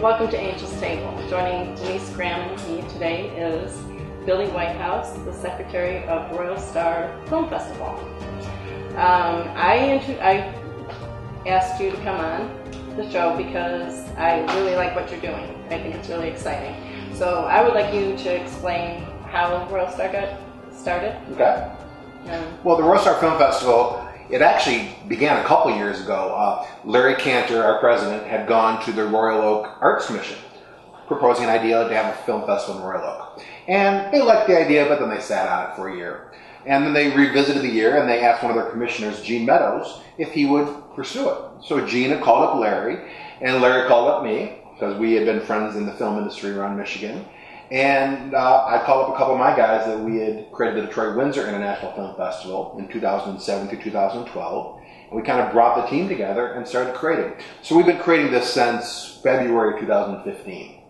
Welcome to Angel's Table. Joining Denise, Graham, and me today is Billy Whitehouse, the Secretary of Royal Starr Film Festival. I asked you to come on the show because I really like what you're doing. I think it's really exciting. So I would like you to explain how Royal Starr got started. Okay. Well, the Royal Starr Film Festival, it actually began a couple years ago. Larry Cantor, our president, had gone to the Royal Oak Arts Commission proposing an idea to have a film festival in Royal Oak. And they liked the idea, but then they sat on it for a year. And then they revisited the year and they asked one of their commissioners, Gene Meadows, if he would pursue it. So Gene had called up Larry, and Larry called up me, because we had been friends in the film industry around Michigan. And I called up a couple of my guys that we had created the Detroit Windsor International Film Festival in 2007 through 2012. And we kind of brought the team together and started creating. So we've been creating this since February 2015.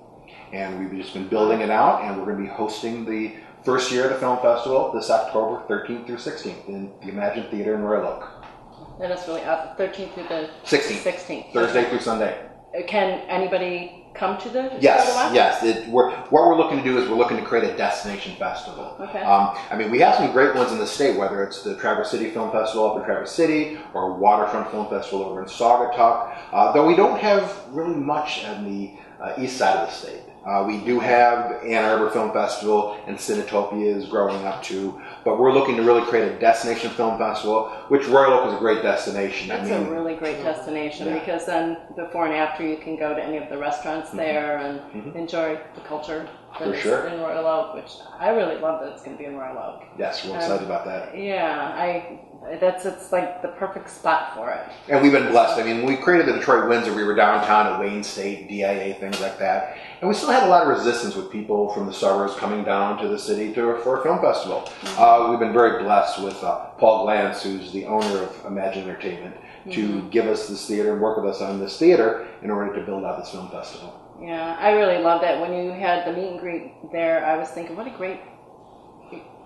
And we've just been building it out, and we're going to be hosting the first year of the film festival this October 13th through 16th in the Imagine Theater in Royal Oak. That is really up, 13th through the 16th. Thursday through Sunday. Can anybody come to the Yes. What we're looking to do is we're looking to create a destination festival. Okay. I mean, we have some great ones in the state, whether it's the Traverse City Film Festival up in Traverse City or Waterfront Film Festival over in Saugatuck, though we don't have really much on the east side of the state. We do have Ann Arbor Film Festival, and Cinetopia is growing up too. But we're looking to really create a destination film festival, which Royal Oak is a great destination. That's a really great destination, because then before and after you can go to any of the restaurants there and enjoy the culture that is in Royal Oak, which I really love that it's going to be in Royal Oak. Yes, we're excited about that. Yeah, it's like the perfect spot for it. And we've been blessed. I mean, when we created the Detroit Windsor, we were downtown at Wayne State, DIA, things like that. And we still had a lot of resistance with people from the suburbs coming down to the city for a film festival. We've been very blessed with Paul Glantz, who's the owner of Imagine Entertainment, to give us this theater and work with us on this theater in order to build out this film festival. Yeah, I really love that. When you had the meet and greet there, I was thinking, what a great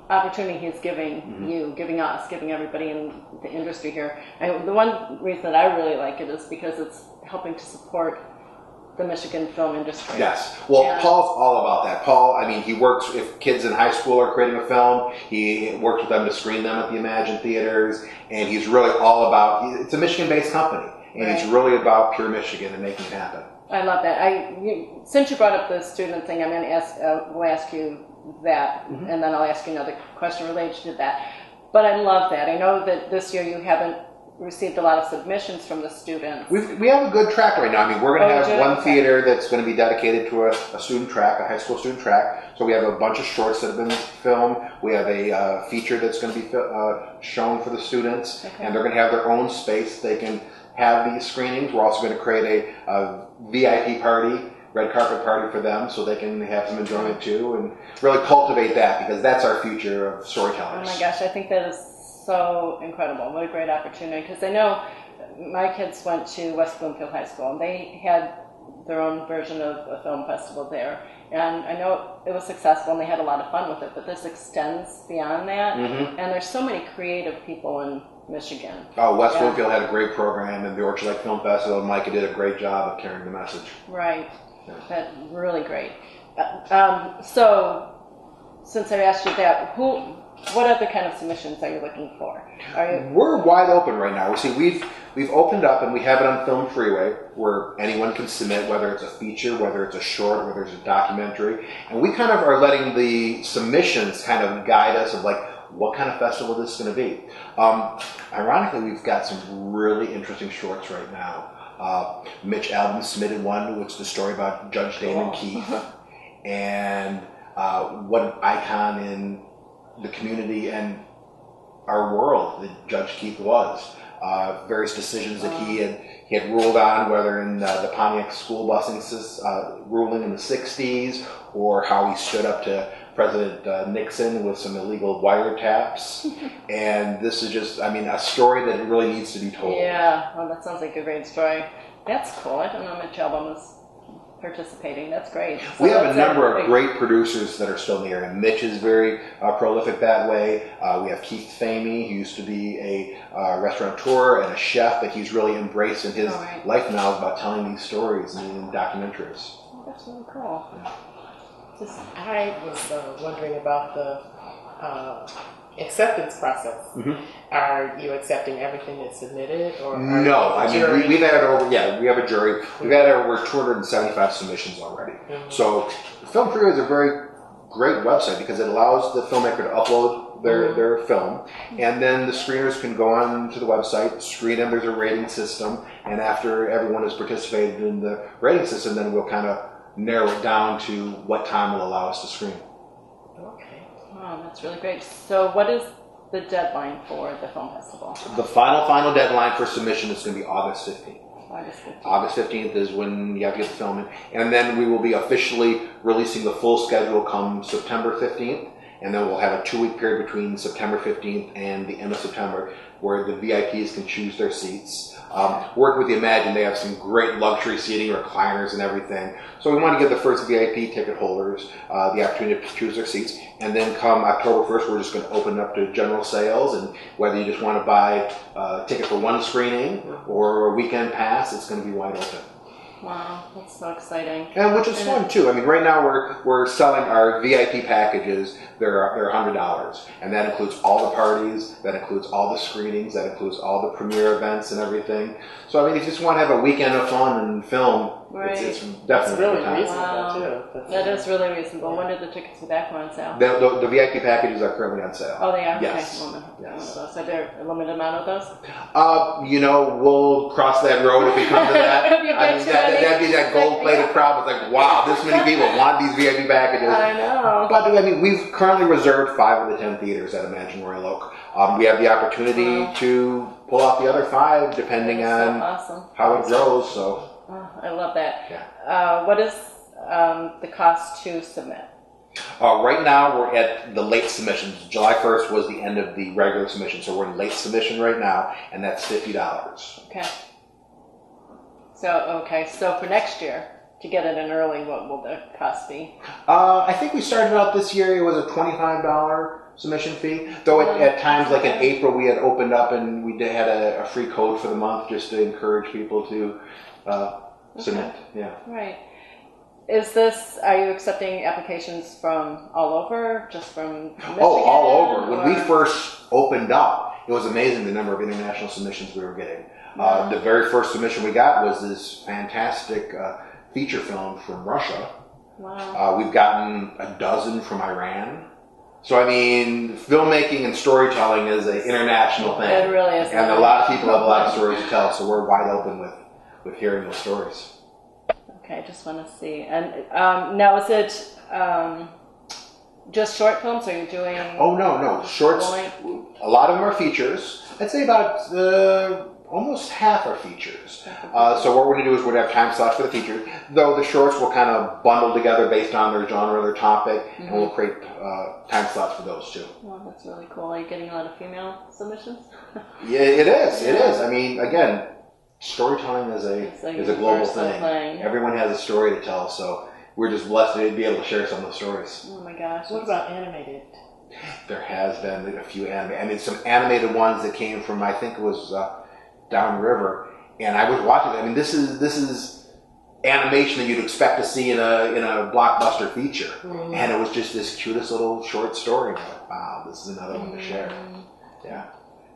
opportunity he's giving you, giving us, giving everybody in the industry here. The one reason that I really like it is because it's helping to support the Michigan film industry. Yes. Well, Paul's all about that. Paul, I mean, he works, if kids in high school are creating a film, he works with them to screen them at the Imagine theaters, and he's really all about, it's a Michigan-based company, and he's really about pure Michigan and making it happen. I love that. Since you brought up the student thing, I'm going to we'll ask you that, and then I'll ask you another question related to that. But I love that. I know that this year you haven't received a lot of submissions from the students. We have a good track right now. I mean, we're going to have one theater that's going to be dedicated to a student track, a high school student track. So we have a bunch of shorts that have been filmed. We have a feature that's going to be shown for the students, and they're going to have their own space. They can have these screenings. We're also going to create a VIP party, red carpet party for them, so they can have some enjoyment too, and really cultivate that, because that's our future of storytellers. Oh my gosh, I think that is so incredible. What a great opportunity, because I know my kids went to West Bloomfield High School, and they had their own version of a film festival there, and I know it was successful and they had a lot of fun with it, but this extends beyond that, and there's so many creative people in Michigan. Oh, West Bloomfield had a great program, and the Orchard Lake Film Festival, and Micah did a great job of carrying the message. Right. That's really great. So, since I asked you that, what other kind of submissions are you looking for? We're wide open right now. See, we've opened up, and we have it on Film Freeway, where anyone can submit, whether it's a feature, whether it's a short, whether it's a documentary, and we kind of are letting the submissions kind of guide us of like, what kind of festival this is going to be. Ironically, we've got some really interesting shorts right now. Mitch Albom submitted one, which is the story about Judge Damon Keith, and what an icon in the community and our world that Judge Keith was. Various decisions that he had ruled on, whether in the Pontiac school busing ruling in the 60s, or how he stood up to President Nixon with some illegal wiretaps. And this is just, I mean, a story that really needs to be told. Yeah, well, that sounds like a great story. That's cool. I don't know Mitch Albom is participating. That's great. We have a number of great producers that are still in the area. Mitch is very prolific that way. We have Keith Famey, who used to be a restaurateur and a chef, but he's really embraced in his life now about telling these stories in documentaries. Oh, that's really cool. I was wondering about the acceptance process. Mm-hmm. Are you accepting everything that's submitted, or no? I mean, we've had over. Yeah, we have a jury. We've had over 275 submissions already. Mm-hmm. So, Film Preview is a very great website because it allows the filmmaker to upload their film, and then the screeners can go on to the website, screen them. There's a rating system, and after everyone has participated in the rating system, then we'll kind of narrow it down to what time will allow us to screen. Okay. Wow, that's really great. So what is the deadline for the film festival? The final deadline for submission is going to be August 15th. August 15th. August 15th is when you have to get the film in. And then we will be officially releasing the full schedule come September 15th. And then we'll have a 2-week period between September 15th and the end of September where the VIPs can choose their seats. Working with the Imagine, they have some great luxury seating, recliners and everything. So we want to give the first VIP ticket holders the opportunity to choose their seats. And then come October 1st, we're just going to open up to general sales. And whether you just want to buy a ticket for one screening or a weekend pass, it's going to be wide open. Wow, that's so exciting. And which is fun too. I mean, right now we're selling our VIP packages. They're $100, and that includes all the parties, that includes all the screenings, that includes all the premiere events and everything. So I mean, if you just want to have a weekend of fun and film, it's definitely really reasonable too. That is really reasonable. When did the tickets for that go on sale? The VIP packages are currently on sale. Oh, they are? Yes. Okay. Yes. Are there a limited amount of those? We'll cross that road if we come to that. That'd be that gold-plated crowd. It's like, wow, this many people want these VIP packages. I know. But I mean, we've currently reserved 5 of the 10 theaters at Imagine Royal Oak. We have the opportunity to pull off the other 5 depending on how it grows. So. I love that. Yeah. What is the cost to submit? Right now, we're at the late submissions. July 1st was the end of the regular submission, so we're in late submission right now, and that's $50. Okay. So for next year, to get it in early, what will the cost be? I think we started out this year, it was a $25 submission fee. Though at times, like in April, we had opened up and we had a free code for the month just to encourage people to submit. Yeah. Right. Are you accepting applications from all over, just from Michigan? Oh, all over. When we first opened up, it was amazing the number of international submissions we were getting. The very first submission we got was this fantastic feature film from Russia. Wow. We've gotten a dozen from Iran. So, I mean, filmmaking and storytelling is an international thing. It really is. And a lot of people have a lot of stories to tell, so we're wide open with hearing those stories. Okay, I just want to see. And now, is it just short films? Are you doing? Oh, no. Shorts. A lot of them are features. I'd say about almost half are features. So what we're going to do is we're going to have time slots for the features, though the shorts will kind of bundle together based on their genre, their topic, and we'll create time slots for those too. Well, that's really cool. Are you getting a lot of female submissions? Yeah, it is. It is. I mean, again, storytelling is a global thing. Everyone has a story to tell, so we're just blessed to be able to share some of the stories. Oh my gosh. What about animated? There has been a few animated. I mean, some animated ones that came from, I think it was downriver, and I was watching. I mean, this is animation that you'd expect to see in a blockbuster feature, and it was just this cutest little short story. I'm like, wow, this is another one to share. Yeah.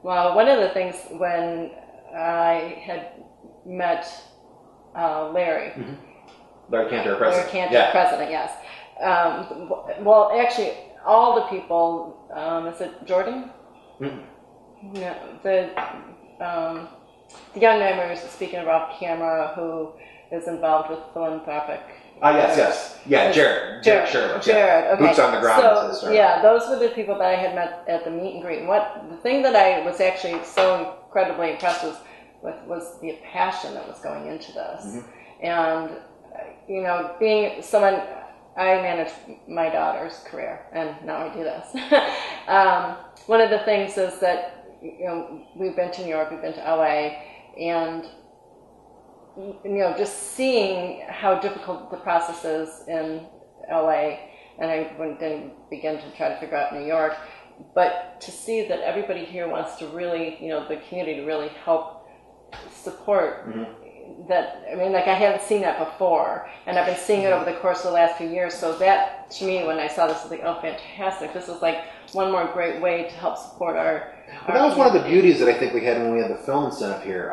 Well, one of the things when I had met Larry Cantor, president. Larry Cantor, president. Yes. Well, actually, all the people. Is it Jordan? Mm-hmm. No, the young man we were speaking about off camera who is involved with philanthropic. Yes. Yeah, Jared. Jared. Okay. Boots on the ground. So, yeah, those were the people that I had met at the meet and greet. And the thing that I was actually so incredibly impressed with was the passion that was going into this. Mm-hmm. And, being someone, I manage my daughter's career, and now I do this. One of the things is that, we've been to New York, we've been to LA, and just seeing how difficult the process is in LA, and I didn't begin to try to figure out New York, but to see that everybody here wants to really, the community to really help support that. I mean, like, I hadn't seen that before, and I've been seeing it over the course of the last few years. So that, to me, when I saw this, I was like, oh, fantastic! This is like one more great way to help support our. But that was one of the beauties that I think we had when we had the film incentive here.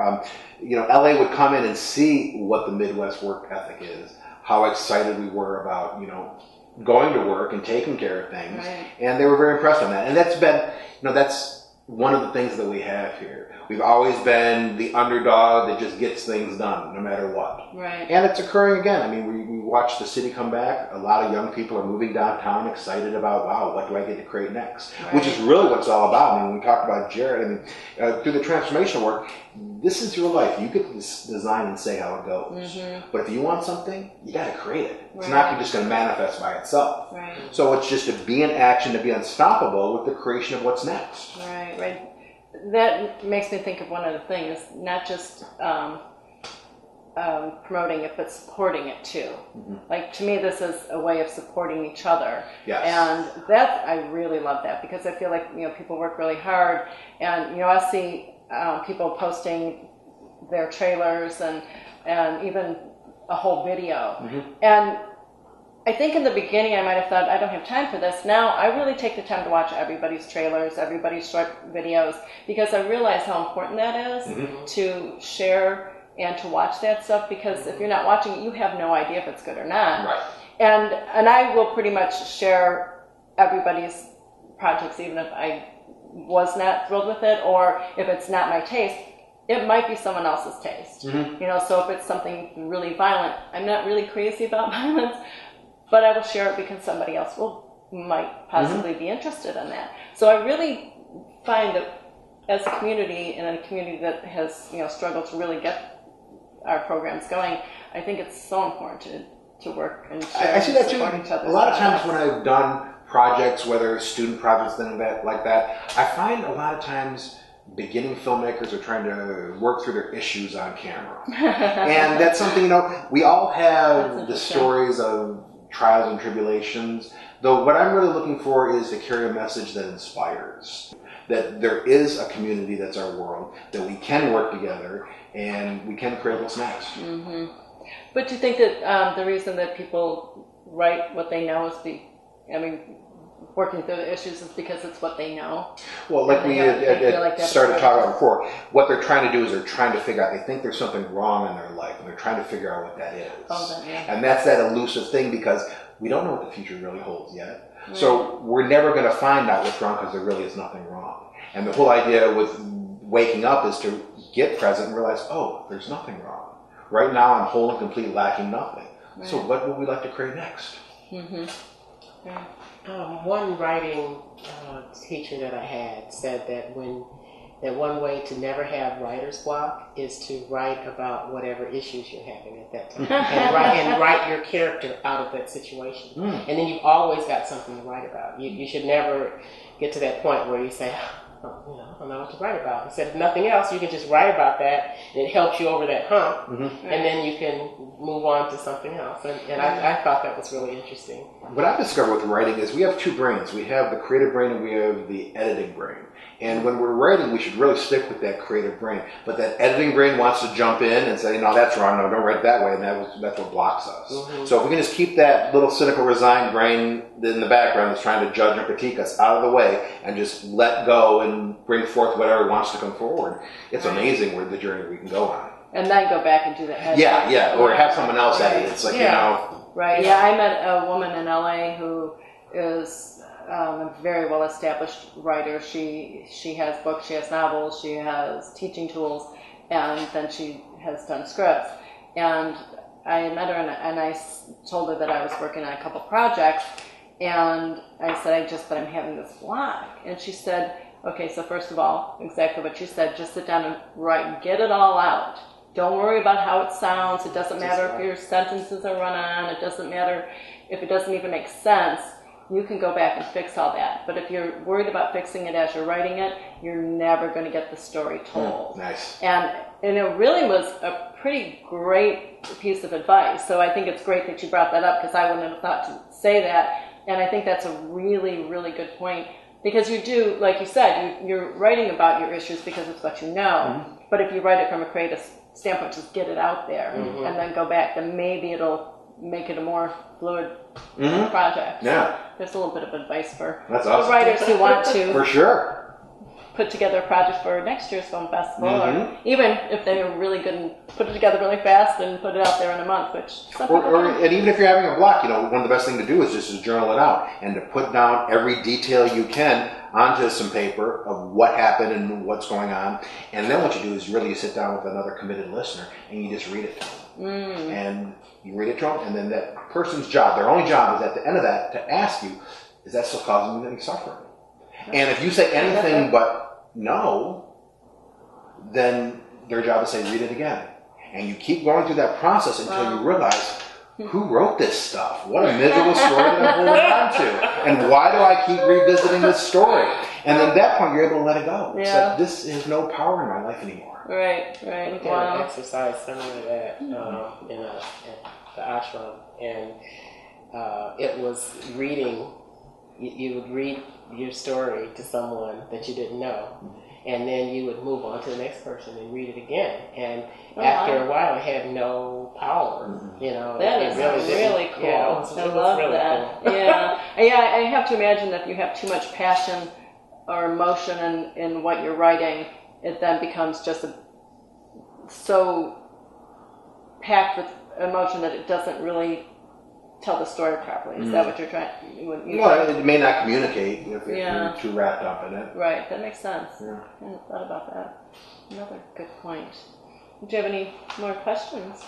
LA would come in and see what the Midwest work ethic is, how excited we were about, going to work and taking care of things, and they were very impressed on that. And that's been, that's one of the things that we have here. We've always been the underdog that just gets things done, no matter what. Right. And it's occurring again. I mean, we watch the city come back. A lot of young people are moving downtown, excited about, wow, what do I get to create next? Right. Which is really what it's all about. I mean, when we talk about Jared, through the transformational work, this is your life. You get to design and say how it goes. But if you want something, you got to create it. It's not just going to manifest by itself. Right. So it's just to be in action, to be unstoppable with the creation of what's next. Right. That makes me think of one other thing, is not just promoting it, but supporting it too. Like, to me, this is a way of supporting each other. Yes. And that, I really love that, because I feel like, people work really hard, and, I see people posting their trailers and even a whole video. And I think in the beginning I might have thought, I don't have time for this. Now I really take the time to watch everybody's trailers, everybody's short videos, because I realize how important that is to share and to watch that stuff, because if you're not watching it, you have no idea if it's good or not. Right. And I will pretty much share everybody's projects, even if I was not thrilled with it, or if it's not my taste. It might be someone else's taste. So if it's something really violent, I'm not really crazy about violence, but I will share it because somebody else might possibly be interested in that. So I really find that as a community, and a community that has struggled to really get our programs going, I think it's so important to work and share. I see that too. Each other's a lot of times when I've done projects, whether student projects, things like that, I find a lot of times beginning filmmakers are trying to work through their issues on camera. And that's something, we all have the stories of trials and tribulations, though what I'm really looking for is to carry a message that inspires, that there is a community that's our world, that we can work together and we can create what's next. But do you think that the reason that people write what they know is working through the issues is because it's what they know? Well, like we had started talking about before, what they're trying to do is they're trying to figure out, they think there's something wrong in their life, and they're trying to figure out what that is. And that's that elusive thing, because we don't know what the future really holds yet. So we're never going to find out what's wrong, because there really is nothing wrong. And the whole idea with waking up is to get present and realize, oh, there's nothing wrong. Right now I'm whole and complete, lacking nothing. So what would we like to create next? One writing teacher that I had said that one way to never have writer's block is to write about whatever issues you're having at that time, and write your character out of that situation, and then you've always got something to write about. You should never get to that point where you say, I don't know what to write about. Instead of nothing else, you can just write about that, and it helps you over that hump, and then you can move on to something else. And I thought that was really interesting. What I've discovered with writing is we have two brains. We have the creative brain and we have the editing brain. And when we're writing, we should really stick with that creative brain. But that editing brain wants to jump in and say, no, that's wrong. No, don't write that way. And that's what blocks us. So if we can just keep that little cynical, resigned brain in the background that's trying to judge and critique us out of the way, and just let go and bring forth whatever wants to come forward, it's amazing where the journey we can go on. And then go back and do the editing. Or have someone else edit it. It's like, Right. Yeah, I met a woman in LA who is a very well-established writer. She has books, she has novels, she has teaching tools, and then she has done scripts. And I met her, and I told her that I was working on a couple projects, and I said, but I'm having this block. And she said, okay, so first of all, exactly what you said, just sit down and write, get it all out. Don't worry about how it sounds. It doesn't matter if your sentences are run on. It doesn't matter if it doesn't even make sense. You can go back and fix all that. But if you're worried about fixing it as you're writing it, you're never going to get the story told. Nice. And it really was a pretty great piece of advice. So I think it's great that you brought that up, because I wouldn't have thought to say that. And I think that's a really, really good point, because you do, like you said, you're writing about your issues because it's what you know. But if you write it from a creative standpoint, just get it out there and then go back, then maybe it'll make it a more fluid project. Yeah. So there's a little bit of advice for That's awesome. the writers who want to For sure. put together a project for next year's film festival, or even if they are really good and put it together really fast and put it out there in a month, which some people and even if you're having a block, one of the best things to do is just to journal it out and to put down every detail you can onto some paper of what happened and what's going on. And then what you do is you sit down with another committed listener and you just read it to them. And you read it to them, and then that person's job, their only job, is at the end of that to ask you, is that still causing you any suffering? And if you say anything but no, then their job is to say, read it again. And you keep going through that process until you realize, who wrote this stuff? What a miserable story that I'm holding on to. And why do I keep revisiting this story? And then at that point, you're able to let it go. It's like, this has no power in my life anymore. Right. We did an exercise similar to that in the ashram. And it was reading. You would read your story to someone that you didn't know, and then you would move on to the next person and read it again. And after a while, it had no power. That is really cool. Yeah, I love really that. Cool. Yeah. I have to imagine that if you have too much passion or emotion in what you're writing, it then becomes just so packed with emotion that it doesn't really tell the story properly. Is that what you're trying? It may not communicate if you're too wrapped up in it. Right, that makes sense. Yeah. I hadn't thought about that. Another good point. Do you have any more questions?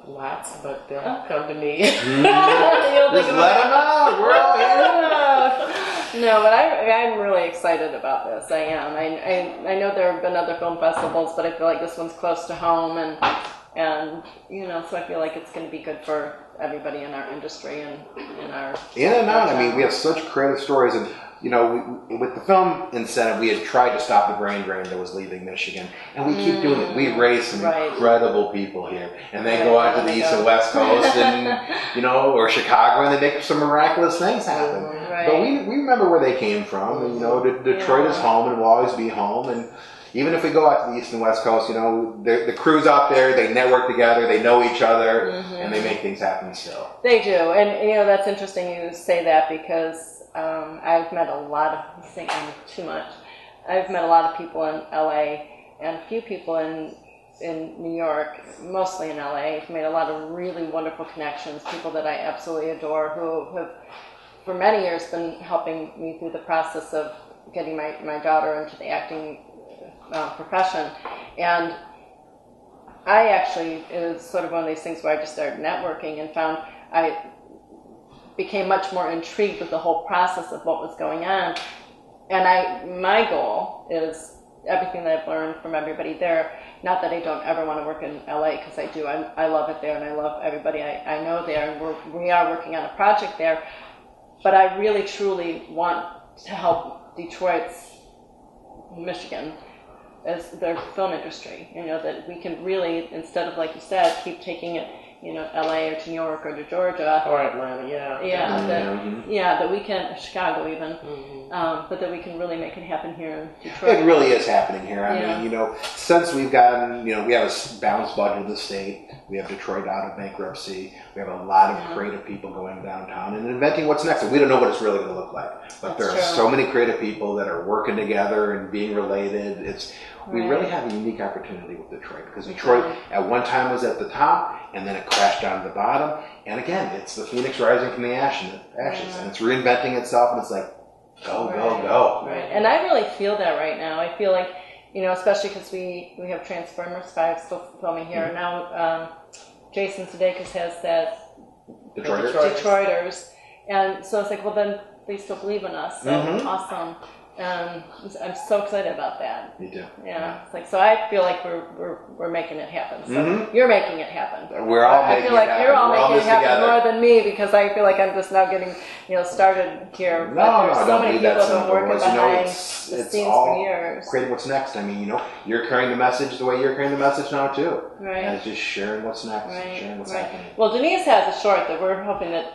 Lots, but they'll come to me. Just let them out. We're all here. No, but I'm really excited about this. I am. I know there have been other film festivals, but I feel like this one's close to home, and so I feel like it's going to be good for everybody in our industry and in our in and out. I mean, we have such creative stories, and with the film incentive, we had tried to stop the brain drain that was leaving Michigan, and we keep doing it. We raise some incredible people here, and they go out to the East and West Coast, and or Chicago, and they make some miraculous things happen. Right. But we remember where they came from, and Detroit is home and will always be home, and even if we go out to the East and West Coast, the crews out there, they network together, they know each other, and they make things happen still. They do, and that's interesting you say that, because I've met a lot of, too much. I've met a lot of people in LA and a few people in New York, mostly in LA. I've made a lot of really wonderful connections, people that I absolutely adore, who have for many years been helping me through the process of getting my daughter into the acting profession. And I actually, it was sort of one of these things where I just started networking and found I became much more intrigued with the whole process of what was going on. And my goal is everything that I've learned from everybody there, not that I don't ever want to work in LA, because I do. I love it there, and I love everybody I know there, and we are working on a project there. But I really, truly want to help Detroit's, Michigan, as their film industry. That we can really, instead of, like you said, keep taking it, LA or to New York or to Georgia. Or Atlanta, that we can, Chicago even, but that we can really make it happen here in Detroit. It really is happening here. I mean, since we've gotten, we have a balanced budget of the state. We have Detroit out of bankruptcy. We have a lot of creative people going downtown and inventing what's next. And we don't know what it's really going to look like. But there are so many creative people that are working together and being related. We really have a unique opportunity with Detroit, because Detroit at one time was at the top, and then it crashed down to the bottom. And again, it's the phoenix rising from the ashes, and it's reinventing itself, and it's like, go, go, go. Right, and I really feel that right now. I feel like, especially because we have Transformers 5 still filming here. And now Jason Sudeikis has that Detroiters. And so it's like, well, then they still believe in us. So awesome. I'm so excited about that. Me too. Yeah, it's like, so I feel like we're making it happen. So Mm-hmm. you're making it happen. We're all I making feel like it happen. you're all We're making it happen together. more than me, because I feel like I'm just now getting started here. No, But there's no, so don't many be that people who've been cynical, working boys. You know, behind it's the scenes all for years. creating what's next. I mean, you're carrying the message the way you're carrying the message now too. Right. And it's just sharing what's next, Right. sharing what's Right. happening. Well, Denise has a short that we're hoping that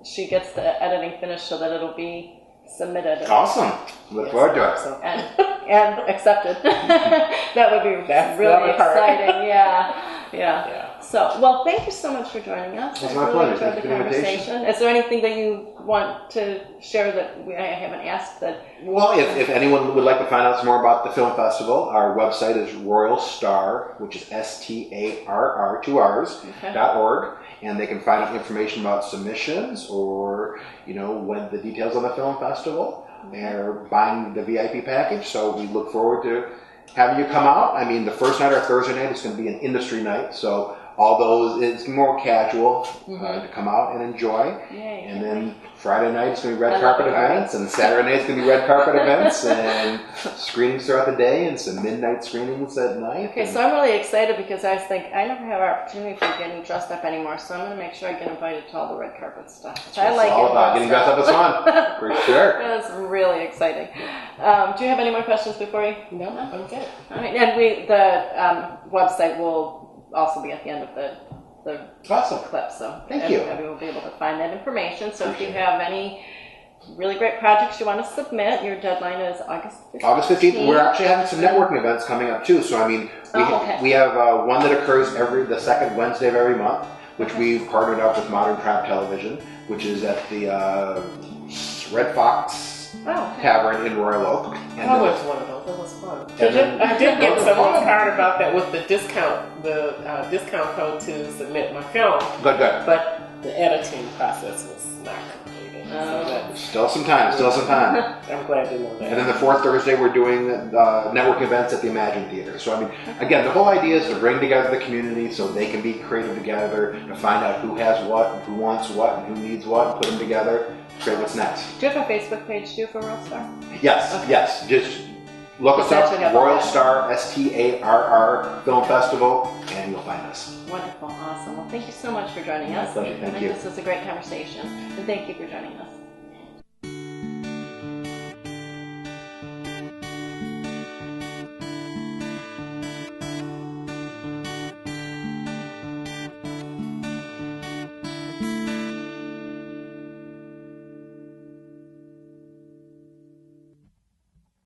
she gets the editing finished so that it'll be submitted. Awesome. Look forward to it. So, And accepted. That would be That's the really other part. exciting. Yeah. yeah. So, well, thank you so much for joining us. It's I my really pleasure. enjoyed Thank the you for the invitation. conversation. Is there anything that you want to share that I haven't asked? That Well, if anyone would like to find out some more about the film festival, our website is Royal Starr, which is STARR, 2 R's, Okay. .org, and they can find out information about submissions or, when the details on the film festival. They're buying the VIP package, so we look forward to having you come out. I mean, the first night or Thursday night is going to be an industry night, so all those, it's more casual to come out and enjoy. Yay. And then Friday night is going to be red I love carpet the party. events, and Saturday night is going to be red carpet events, and screenings throughout the day, and some midnight screenings at night. Okay, so I'm really excited because I think I never have an opportunity for getting dressed up anymore, so I'm going to make sure I get invited to all the red carpet stuff. I like It's all about getting dressed up as fun, for sure. That's really exciting. Do you have any more questions before you? No, I'm good. All right, and the website will also be at the end of the Awesome. clip, so Thank you. everybody will be able to find that information. So if you have any really great projects you want to submit, your deadline is August 15th. August 15th, we're actually having some networking events coming up too. So, I mean, we have one that occurs the second Wednesday of every month, which we've partnered up with Modern Trap Television, which is at the Red Fox Tavern in Royal Oak. And I went to one of those. It was fun. And I did get someone's card about that with the discount code to submit my film. Good. But the editing process was not completed. So Still some time. I'm glad to know that. And then the fourth Thursday, we're doing networking events at the Imagine Theater. So, I mean, again, the whole idea is to bring together the community so they can be creative together, to find out who has what, who wants what, and who needs what, and put them together. Great, what's next? Do you have a Facebook page too for Royal Starr? Yes, Okay. yes. Just look us That up, should have Royal all that. Starr, STARR Film Festival, and you'll find us. Wonderful, awesome. Well, thank you so much for joining My us. pleasure, thank I you. think this was a great conversation, and thank you for joining us.